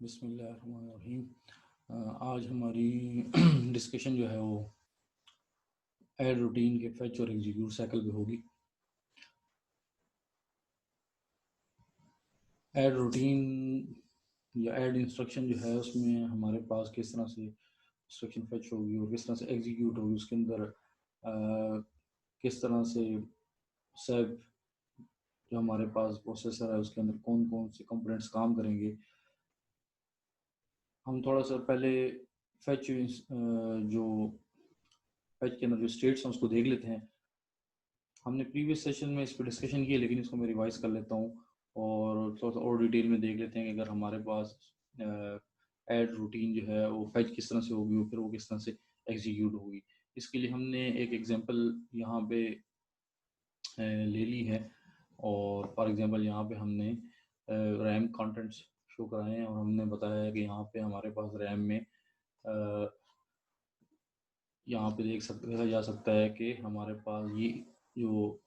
बिस्मिल्लाहिर्रहमानिर्रहीम। आज हमारी डिस्कशन जो है वो ऐड रूटीन के फैच और एग्जीक्यूट साइकिल पे होगी। ऐड रूटीन या ऐड इंस्ट्रक्शन जो है उसमें हमारे पास किस तरह से इंस्ट्रक्शन फैच होगी और किस तरह से एग्जीक्यूट होगी, उसके अंदर किस तरह से सब जो हमारे पास प्रोसेसर है उसके अंदर कौन कौन से कंपोनेंट्स काम करेंगे। हम थोड़ा सा पहले फैच जो फैच के अंदर जो स्टेट्स हैं उसको देख लेते हैं। हमने प्रीवियस सेशन में इस पर डिस्कशन किया, लेकिन इसको मैं रिवाइज कर लेता हूँ और थोड़ा सा और डिटेल में देख लेते हैं कि अगर हमारे पास ऐड रूटीन जो है वो फैच किस तरह से होगी और फिर वो किस तरह से एग्जीक्यूट होगी। इसके लिए हमने एक एग्जांपल यहाँ पे ले ली है और फॉर एग्जांपल यहाँ पे हमने रैम कंटेंट्स शो कराए हैं और हमने बताया है कि यहाँ पे हमारे पास रैम में यहाँ पे देखा जा सकता है कि हमारे पास ये जो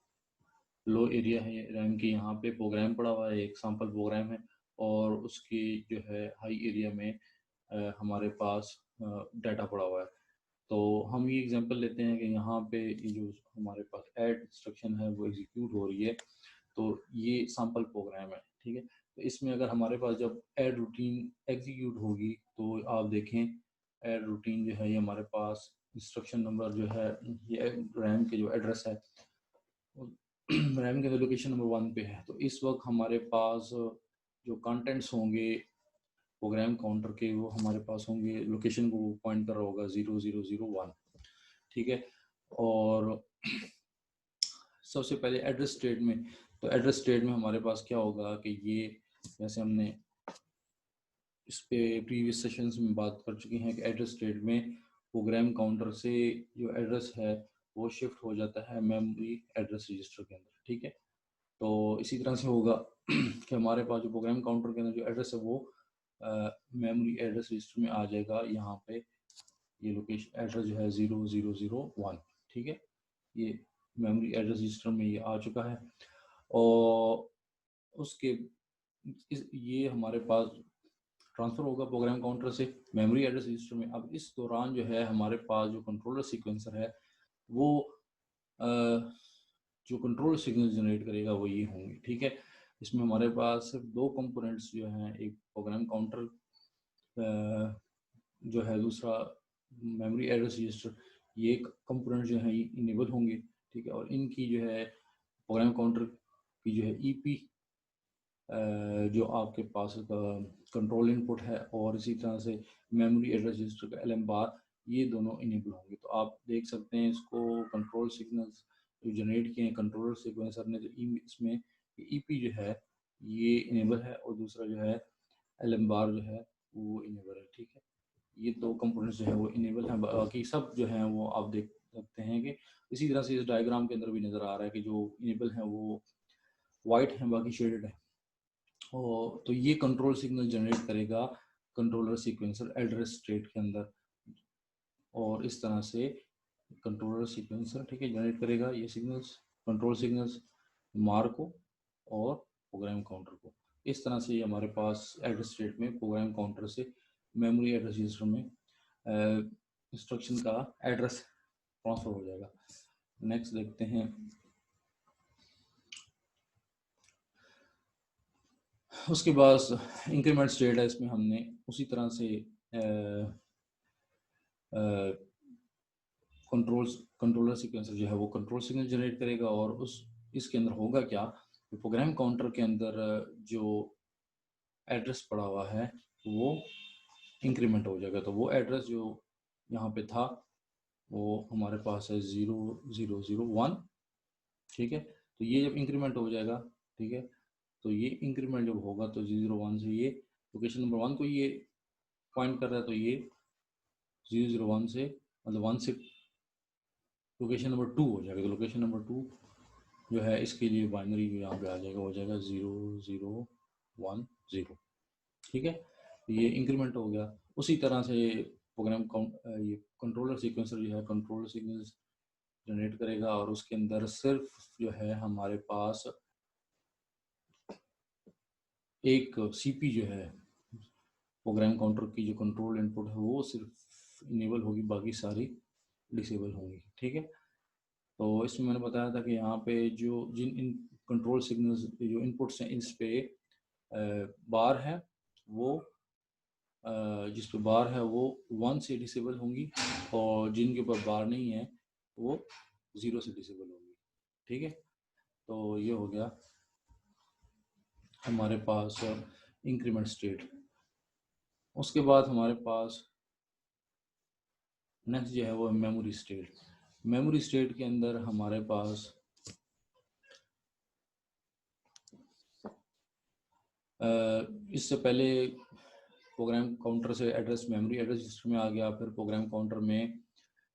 लो एरिया है रैम की, यहाँ पे प्रोग्राम पड़ा हुआ है, एक सैम्पल प्रोग्राम है और उसकी जो है हाई एरिया में हमारे पास डाटा पड़ा हुआ है। तो हम ये एग्जांपल लेते हैं कि यहाँ पे ये जो हमारे पास ऐड इंस्ट्रक्शन है वो एग्जीक्यूट हो रही है, तो ये सैम्पल प्रोग्राम है, ठीक है। तो इसमें अगर हमारे पास जब ऐड रूटीन एग्जीक्यूट होगी तो आप देखें ऐड रूटीन जो है ये हमारे पास इंस्ट्रक्शन नंबर जो है ये रैम के जो एड्रेस है रैम के लोकेशन नंबर 1 पे है। तो इस वक्त हमारे पास जो कंटेंट्स होंगे प्रोग्राम काउंटर के वो हमारे पास होंगे, लोकेशन को पॉइंट कर रहा होगा 0001, ठीक है। और सबसे पहले एड्रेस स्टेट में, तो एड्रेस स्टेट में हमारे पास क्या होगा कि ये जैसे हमने इस पे प्रीवियस सेशंस में बात कर चुके हैं कि एड्रेस स्टेट में प्रोग्राम काउंटर से जो एड्रेस है वो शिफ्ट हो जाता है मेमोरी एड्रेस रजिस्टर के अंदर, ठीक है। तो इसी तरह से होगा कि हमारे पास जो प्रोग्राम काउंटर के अंदर जो एड्रेस है वो मेमोरी एड्रेस रजिस्टर में आ जाएगा। यहाँ पे ये लोकेशन एड्रेस जो है 0001, ठीक है, ये मेमोरी एड्रेस रजिस्टर में ये आ चुका है। और उसके ये हमारे पास ट्रांसफ़र होगा प्रोग्राम काउंटर से मेमोरी एड्रेस रजिस्टर में। अब इस दौरान जो है हमारे पास जो कंट्रोलर सीक्वेंसर है वो जो कंट्रोल सिग्नल जनरेट करेगा वो ये होंगे, ठीक है। इसमें हमारे पास सिर्फ दो कंपोनेंट्स जो हैं, एक प्रोग्राम काउंटर जो है, दूसरा मेमोरी एड्रेस रजिस्टर, ये कंपोनेंट जो है इनेबल होंगे, ठीक है। और इनकी जो है प्रोग्राम काउंटर की जो है ईपी जो आपके पास कंट्रोल इनपुट है और इसी तरह से मेमोरी एड्रेस रजिस्टर का एलएम बार, ये दोनों इनेबल होंगे। तो आप देख सकते हैं इसको कंट्रोल सिग्नल्स जो जनरेट किए हैं कंट्रोलर सीक्वेंसर ने, तो इसमें ईपी जो है ये इनेबल है और दूसरा जो है एलएम बार जो है वो इनेबल है, ठीक है। ये दो कंपोनेंट्स जो है वो इनेबल हैं, बाकी सब जो हैं वो आप देख सकते हैं कि इसी तरह से इस डायग्राम के अंदर भी नज़र आ रहा है कि जो इनेबल हैं वो वाइट हैं, बाकी शेडेड है। और तो ये कंट्रोल सिग्नल जनरेट करेगा कंट्रोलर सीक्वेंसर एड्रेस स्टेट के अंदर और इस तरह से कंट्रोलर सीक्वेंसर, ठीक है, जनरेट करेगा ये सिग्नल्स, कंट्रोल सिग्नल्स मार को और प्रोग्राम काउंटर को। इस तरह से ये हमारे पास एड्रेस स्टेट में प्रोग्राम काउंटर से मेमोरी एड्रेस रजिस्टर में इंस्ट्रक्शन का एड्रेस ट्रांसफर हो जाएगा। नेक्स्ट देखते हैं, उसके बाद इंक्रीमेंट स्टेट है, इसमें हमने उसी तरह से कंट्रोलर सीक्वेंसर जो है वो कंट्रोल सिग्नल जनरेट करेगा और उस इसके अंदर होगा क्या, प्रोग्राम काउंटर के अंदर जो एड्रेस पड़ा हुआ है वो इंक्रीमेंट हो जाएगा। तो वो एड्रेस जो यहाँ पे था वो हमारे पास है 0001, ठीक है। तो ये जब इंक्रीमेंट हो जाएगा, ठीक है, तो ये इंक्रीमेंट जब होगा तो 001 से ये लोकेशन नंबर 1 को ये पॉइंट कर रहा है, तो ये 001 से मतलब 1 से लोकेशन नंबर 2 हो जाएगा। तो लोकेशन नंबर 2 जो है इसके लिए बाइनरी यहाँ पे आ जाएगा, हो जाएगा 0010, ठीक है। ये इंक्रीमेंट हो गया। उसी तरह से प्रोग्राम ये कंट्रोलर सीक्वेंसर जो है कंट्रोलर सिग्नल्स जनरेट करेगा और उसके अंदर सिर्फ जो है हमारे पास एक सीपी जो है प्रोग्राम काउंटर की जो कंट्रोल इनपुट है वो सिर्फ इनेबल होगी, बाकी सारी डिसेबल होंगी। ठीक है, तो इसमें मैंने बताया था कि यहाँ पे जो जिन इन कंट्रोल सिग्नल्स जो इनपुट्स हैं इस पे बार है वो जिस पे बार है वो 1 से डिसेबल होंगी, और जिनके ऊपर बार नहीं है वो 0 से डिसेबल होंगी। ठीक है, तो ये हो गया हमारे पास इंक्रीमेंट स्टेट। उसके बाद हमारे पास नेक्स्ट जो है वो मेमोरी स्टेट। मेमोरी स्टेट के अंदर हमारे पास इससे पहले प्रोग्राम काउंटर से एड्रेस मेमोरी एड्रेस रजिस्टर में आ गया, फिर प्रोग्राम काउंटर में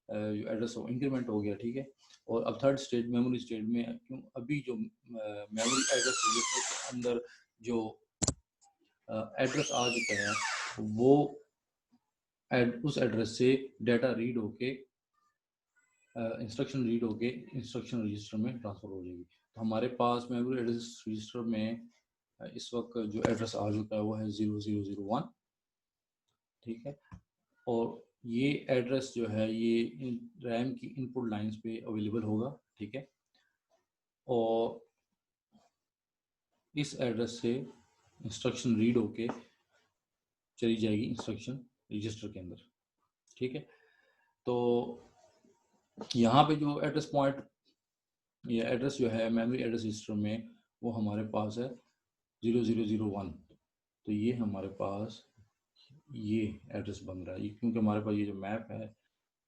जो एड्रेस इंक्रीमेंट हो गया। ठीक है, और अब थर्ड स्टेज मेमोरी स्टेट में क्यों अभी जो मेमोरी एड्रेस रजिस्टर के अंदर जो एड्रेस आ चुका है वो उस एड्रेस से डाटा रीड होके इंस्ट्रक्शन रीड होके इंस्ट्रक्शन रजिस्टर में ट्रांसफ़र हो जाएगी। तो हमारे पास मेमोरी एड्रेस रजिस्टर में इस वक्त जो एड्रेस आ चुका है वो है 0001। ठीक है, और ये एड्रेस जो है ये रैम की इनपुट लाइंस पे अवेलेबल होगा। ठीक है, और इस एड्रेस से इंस्ट्रक्शन रीड होके चली जाएगी इंस्ट्रक्शन रजिस्टर के अंदर। ठीक है, तो यहाँ पे जो एड्रेस पॉइंट ये एड्रेस जो है मेमोरी एड्रेस रजिस्टर में वो हमारे पास है 0001। तो ये हमारे पास ये एड्रेस बन रहा है, क्योंकि हमारे पास ये जो मैप है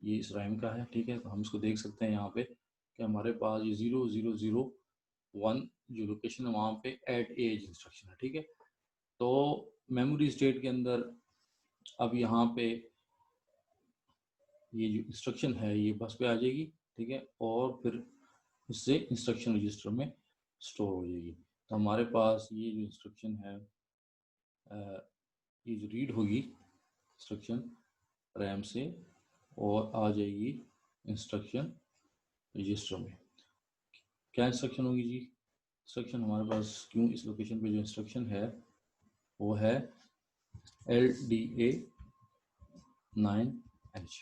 ये इस रैम का है। ठीक है, तो हम इसको देख सकते हैं यहाँ पे कि हमारे पास ये 0001 जो लोकेशन है वहाँ पे ऐड एज इंस्ट्रक्शन है। ठीक है, तो मेमोरी स्टेट के अंदर अब यहाँ पे ये जो इंस्ट्रक्शन है ये बस पे आ जाएगी। ठीक है, और फिर इससे इंस्ट्रक्शन रजिस्टर में स्टोर हो जाएगी। तो हमारे पास ये जो इंस्ट्रक्शन है ये जो रीड होगी इंस्ट्रक्शन रैम से और आ जाएगी इंस्ट्रक्शन रजिस्टर में। क्या इंस्ट्रक्शन होगी जी? इंस्ट्रक्शन हमारे पास क्यों इस लोकेशन पे जो इंस्ट्रक्शन है वो है LDA 9H।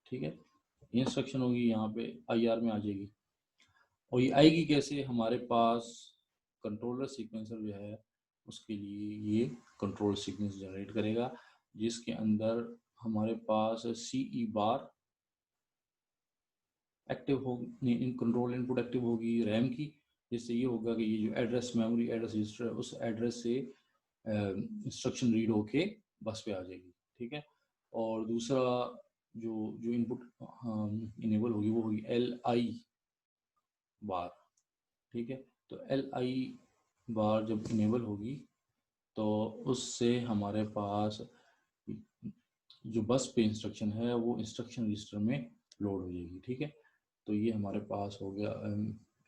ठीक है, ये इंस्ट्रक्शन होगी यहाँ पे IR में आ जाएगी। और ये आएगी कैसे? हमारे पास कंट्रोलर सीक्वेंसर जो है उसके लिए ये कंट्रोल सीक्वेंस जनरेट करेगा, जिसके अंदर हमारे पास CE बार एक्टिव होगी, इन कंट्रोल इनपुट एक्टिव होगी रैम की, जिससे ये होगा कि ये जो एड्रेस मेमोरी एड्रेस रजिस्टर है उस एड्रेस से इंस्ट्रक्शन रीड होके बस पे आ जाएगी। ठीक है, और दूसरा जो जो इनपुट इनेबल होगी वो होगी LI बार। ठीक है, तो LI बार जब इनेबल होगी तो उससे हमारे पास जो बस पे इंस्ट्रक्शन है वो इंस्ट्रक्शन रजिस्टर में लोड हो जाएगी। ठीक है, तो ये हमारे पास हो गया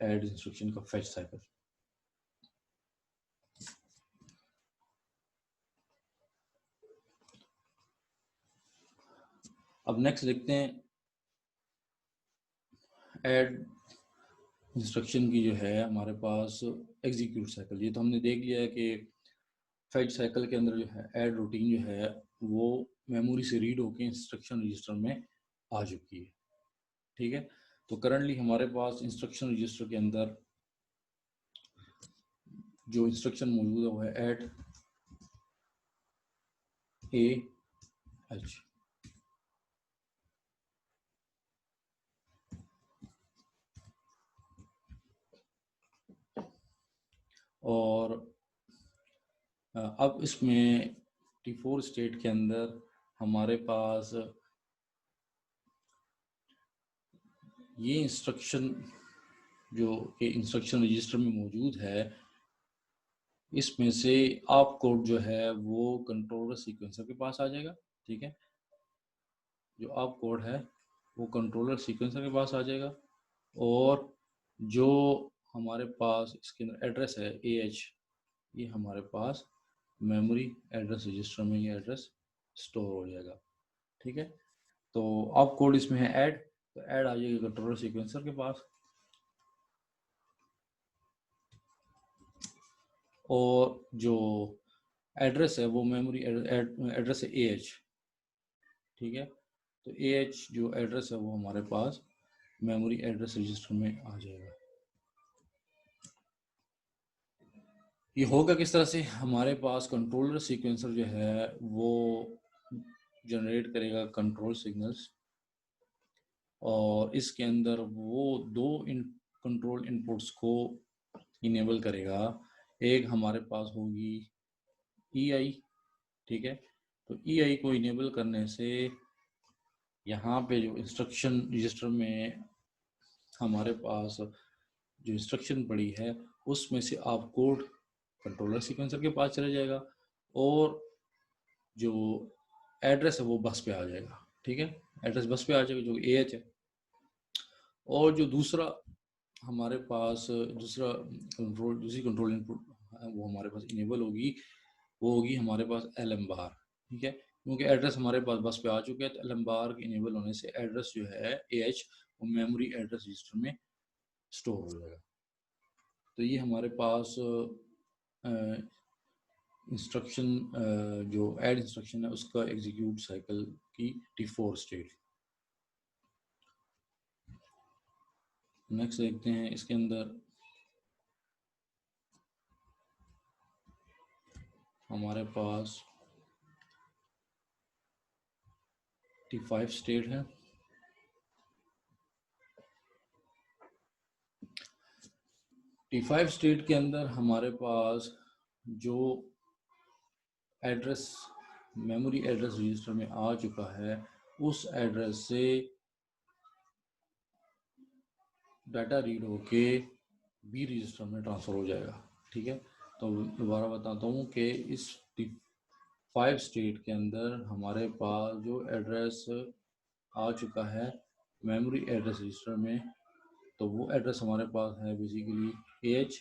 ऐड इंस्ट्रक्शन का फेच साइकिल। अब नेक्स्ट देखते हैं ऐड इंस्ट्रक्शन की जो है हमारे पास एग्जीक्यूट साइकिल। ये तो हमने देख लिया है कि फेच साइकिल के अंदर जो है ऐड रूटीन जो है वो मेमोरी से रीड होकर इंस्ट्रक्शन रजिस्टर में आ चुकी है। ठीक है, तो करंटली हमारे पास इंस्ट्रक्शन रजिस्टर के अंदर जो इंस्ट्रक्शन मौजूद है वो है ऐड AH। और अब इसमें T4 स्टेट के अंदर हमारे पास ये इंस्ट्रक्शन जो कि इंस्ट्रक्शन रजिस्टर में मौजूद है इसमें से आप कोड जो है वो कंट्रोलर सीक्वेंसर के पास आ जाएगा। ठीक है, जो आप कोड है वो कंट्रोलर सीक्वेंसर के पास आ जाएगा, और जो हमारे पास इसके अंदर एड्रेस है AH ये हमारे पास मेमोरी एड्रेस रजिस्टर में ये एड्रेस स्टोर हो जाएगा। ठीक है, तो आप कोड इसमें है ऐड, तो ऐड आ जाएगी कंट्रोलर सीक्वेंसर के पास, और जो एड्रेस है वो मेमोरी एड्रेस है AH, ठीक है। तो AH जो एड्रेस है वो हमारे पास मेमोरी एड्रेस रजिस्टर में आ जाएगा। ये होगा किस तरह से, हमारे पास कंट्रोलर सीक्वेंसर जो है वो जनरेट करेगा कंट्रोल सिग्नल्स, और इसके अंदर वो दो कंट्रोल इनपुट्स को इनेबल करेगा। एक हमारे पास होगी EI, ठीक है। तो EI को इनेबल करने से यहाँ पे जो इंस्ट्रक्शन रजिस्टर में हमारे पास जो इंस्ट्रक्शन पड़ी है उसमें से आप कोड कंट्रोलर सीक्वेंसर के पास चला जाएगा, और जो एड्रेस है वो बस पे आ जाएगा, ठीक है। एड्रेस बस पे आ जाएगा जो AH है। और जो दूसरा हमारे पास दूसरी कंट्रोल इनपुट वो हमारे पास इनेबल होगी, वो होगी हमारे पास LM बार, ठीक है। क्योंकि एड्रेस हमारे पास बस पे आ चुके हैं, तो LM बार के इनेबल होने से एड्रेस जो है AH वो मेमोरी एड्रेस रजिस्टर में स्टोर हो जाएगा। तो ये हमारे पास इंस्ट्रक्शन जो ऐड इंस्ट्रक्शन है उसका एग्जीक्यूट साइकिल की T4 स्टेट। नेक्स्ट देखते हैं इसके अंदर हमारे पास T5 स्टेट है। T5 स्टेट के अंदर हमारे पास जो एड्रेस मेमोरी एड्रेस रजिस्टर में आ चुका है उस एड्रेस से डाटा रीड होके B रजिस्टर में ट्रांसफ़र हो जाएगा, ठीक है। तो दोबारा बताता हूँ कि इस T5 स्टेट के अंदर हमारे पास जो एड्रेस आ चुका है मेमोरी एड्रेस रजिस्टर में, तो वो एड्रेस हमारे पास है बेसिकली AH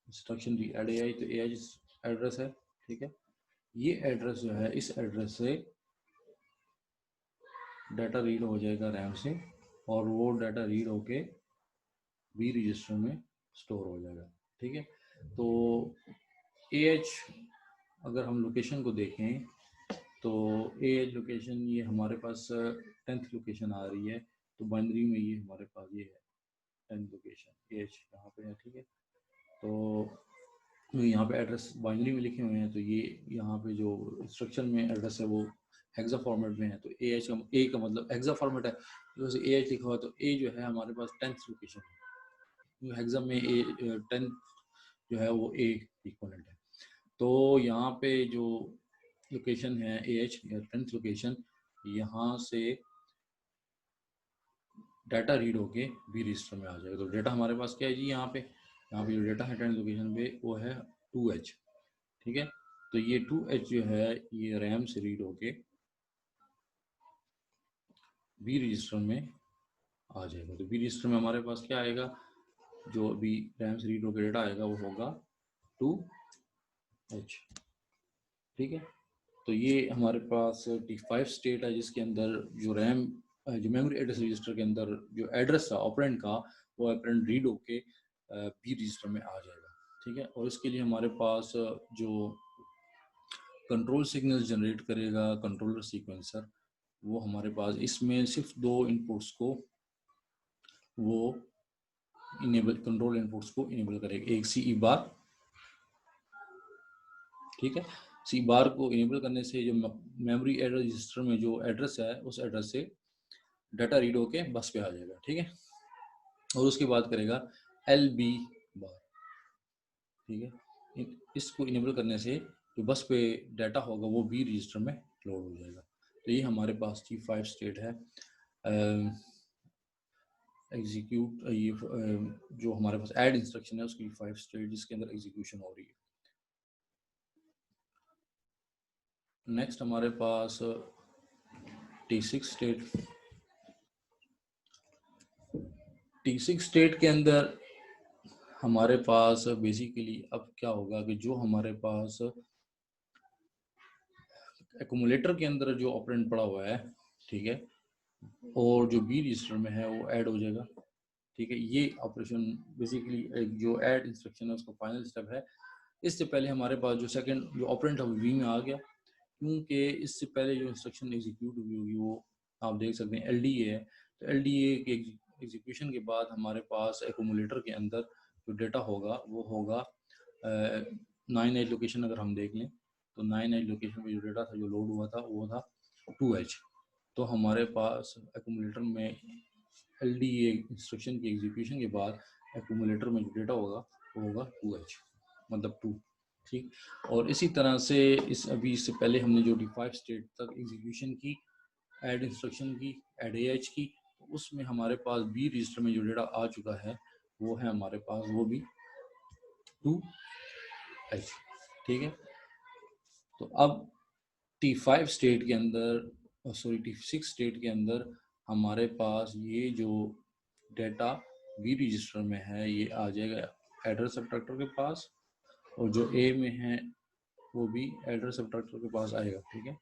इंस्ट्रक्शन दी एड AI, तो AH एड्रेस है, ठीक है। ये एड्रेस जो है इस एड्रेस से डाटा रीड हो जाएगा रैम से, और वो डाटा रीड होके B रजिस्टर में स्टोर हो जाएगा, ठीक है। तो AH अगर हम लोकेशन को देखें तो AH लोकेशन ये हमारे पास 10th लोकेशन आ रही है, तो बाइनरी में ये हमारे पास ये है 10th लोकेशन AH यहाँ पे है, ठीक है। तो यहाँ पे एड्रेस बाइनरी में लिखे हुए हैं, तो ये यहाँ पे जो इंस्ट्रक्शन में एड्रेस है वो हेक्सा फॉर्मेट में है, तो AH का A का मतलब हेक्सा फॉर्मेट है, तो AH लिखा हुआ तो A जो है हमारे पास 10th लोकेशन है, हेक्सा में A 10th जो है वो A इक्वलेंट है। तो यहाँ पे जो लोकेशन है AH 10th लोकेशन, यहाँ से डाटा रीड होके B रजिस्टर में आ जाएगा। तो डाटा हमारे पास क्या है जी, यहाँ पे जो डाटा है 10th लोकेशन पे वो है 2H, ठीक है। तो ये 2H जो है ये रैम से रीड होके B रजिस्टर में आ जाएगा। तो B रजिस्टर में हमारे पास क्या आएगा, जो अभी रैम से रीड होकर डाटा आएगा वो होगा 2H, ठीक है। तो ये हमारे पास T5 स्टेट है जिसके अंदर जो रैम जो मेमोरी एड्रेस रजिस्टर के अंदर जो एड्रेस था ऑपरेंड का, वो ऑपरेंड रीड होके B रजिस्टर में आ जाएगा, ठीक है। और इसके लिए हमारे पास जो कंट्रोल सिग्नल जनरेट करेगा कंट्रोलर सीक्वेंसर, वो हमारे पास इसमें सिर्फ दो इनपुट्स को वो इनेबल कंट्रोल इनपुट्स को इनेबल करेगा, एक CE बार, ठीक है। CE बार को इनेबल करने से जो मेमोरी एड्रेस रजिस्टर में जो एड्रेस है उस एड्रेस से डाटा रीड होके बस पे आ जाएगा, ठीक है। और उसके बाद करेगा LB बार, ठीक है। इसको इनेबल करने से जो बस पे डाटा होगा वो B रजिस्टर में लोड हो जाएगा। तो ये हमारे पास T5 स्टेट है। एग्जीक्यूट ये जो हमारे पास ऐड इंस्ट्रक्शन है उसकी 5 स्टेट जिसके अंदर एग्जीक्यूशन हो रही है। नेक्स्ट हमारे पास T6 स्टेट। T6 स्टेट के अंदर हमारे पास बेसिकली अब क्या होगा कि जो हमारे पास एक्यूमुलेटर के अंदर जो ऑपरेंड पड़ा हुआ है, ठीक है, और जो B रजिस्टर में है वो ऐड हो जाएगा, ठीक है। ये ऑपरेशन बेसिकली जो ऐड इंस्ट्रक्शन है उसका फाइनल स्टेप है। इससे पहले हमारे पास जो सेकंड जो ऑपरेंट है वो बी में आ गया, क्योंकि इससे पहले जो इंस्ट्रक्शन एग्जीक्यूट हुई होगी वो आप देख सकते हैं LDA है। तो LDA के एग्जीक्यूशन के बाद हमारे पास एक्यूमुलेटर के अंदर जो डेटा होगा वो होगा 9H लोकेशन। अगर हम देख लें तो 9H लोकेशन पे जो डेटा था जो लोड हुआ था वो था 2H। तो हमारे पास एक्यूमुलेटर में LDA इंस्ट्रक्शन की एग्जीक्यूशन के बाद एक्यूमुलेटर में जो डेटा होगा वो होगा 2H, मतलब 2। ठीक, और इसी तरह से अभी इससे पहले हमने जो D5 स्टेट तक एग्जीक्यूशन की ऐड इंस्ट्रक्शन की, ऐड AH की, तो उसमें हमारे पास बी रजिस्टर में जो डेटा आ चुका है वो है हमारे पास वो भी 2H। ठीक है, तो अब T5 स्टेट के अंदर T6 स्टेट के अंदर हमारे पास ये जो डेटा बी रजिस्टर में है ये आ जाएगा एड्रेस सबट्रैक्टर के पास, और जो ए में है वो भी एड्रेस सबट्रैक्टर के पास आएगा। ठीक है,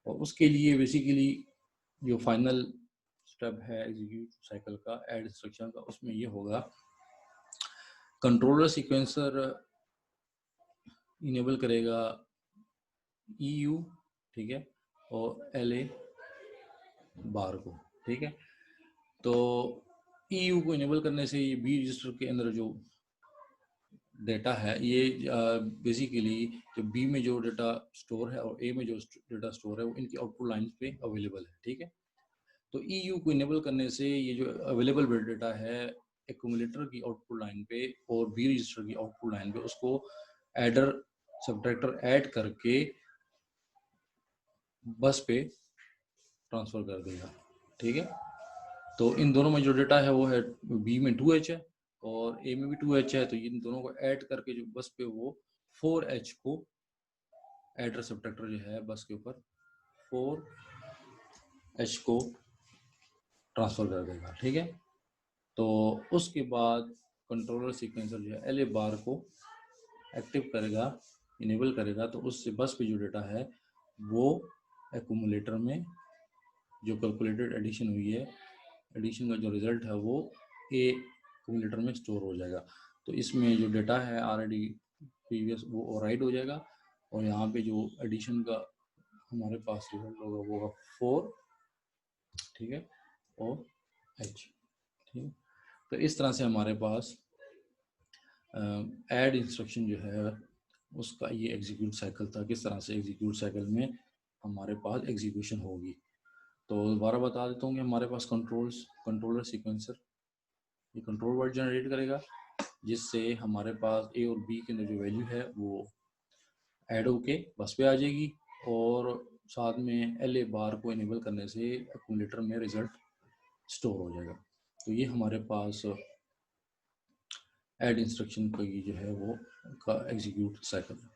और उसके लिए बेसिकली जो फाइनल स्टेप है एग्जीक्यूट साइकिल का ऐड इंस्ट्रक्शन का, उसमें ये होगा कंट्रोलर सीक्वेंसर इनेबल करेगा EU, ठीक है, और LA बार को। ठीक है, तो EU को इनेबल करने से ये बी रजिस्टर के अंदर जो डेटा है ये बेसिकली जो बी में जो डेटा स्टोर है और ए में जो डेटा स्टोर है वो इनकी आउटपुट लाइन पे अवेलेबल है। ठीक है, तो EU को इनेबल करने से ये जो अवेलेबल डेटा है एक्यूमुलेटर की आउटपुट लाइन पे और बी रजिस्टर की आउटपुट लाइन पे उसको एडर सबट्रैक्टर ऐड करके बस पे ट्रांसफर कर देगा। ठीक है, तो इन दोनों में जो डेटा है वो है बी में 2H है और ए में भी 2H है, तो इन दोनों को ऐड करके जो बस पे वो 4H को एडर सबट्रैक्टर जो है बस के ऊपर 4H को ट्रांसफर कर देगा। ठीक है, तो उसके बाद कंट्रोलर सीक्वेंसर जो है LA बार को एक्टिव करेगा, इनेबल करेगा, तो उससे बस पे जो डेटा है वो एक्यूमुलेटर में जो कैलकुलेटेड एडिशन हुई है, एडिशन का जो रिजल्ट है वो ए एक्यूमुलेटर में स्टोर हो जाएगा। तो इसमें जो डेटा है ऑलरेडी प्रीवियस वो ओवरराइट हो जाएगा और यहाँ पे जो एडिशन का हमारे पास रिजल्ट होगा वो होगा 4, ठीक है, और H। ठीक है, तो इस तरह से हमारे पास ऐड इंस्ट्रक्शन जो है उसका ये एग्जीक्यूट साइकिल था, किस तरह से एग्जीक्यूट साइकिल में हमारे पास एग्जीक्यूशन होगी। तो दोबारा बता देता हूँ कि हमारे पास कंट्रोलर सीक्वेंसर ये कंट्रोल वर्ड जनरेट करेगा जिससे हमारे पास ए और बी के अंदर जो वैल्यू है वो ऐड होके बस पे आ जाएगी और साथ में LA बार को इनेबल करने से एक्यूमुलेटर में रिजल्ट स्टोर हो जाएगा। तो ये हमारे पास ऐड इंस्ट्रक्शन की जो है वो का एग्जीक्यूट साइकिल है।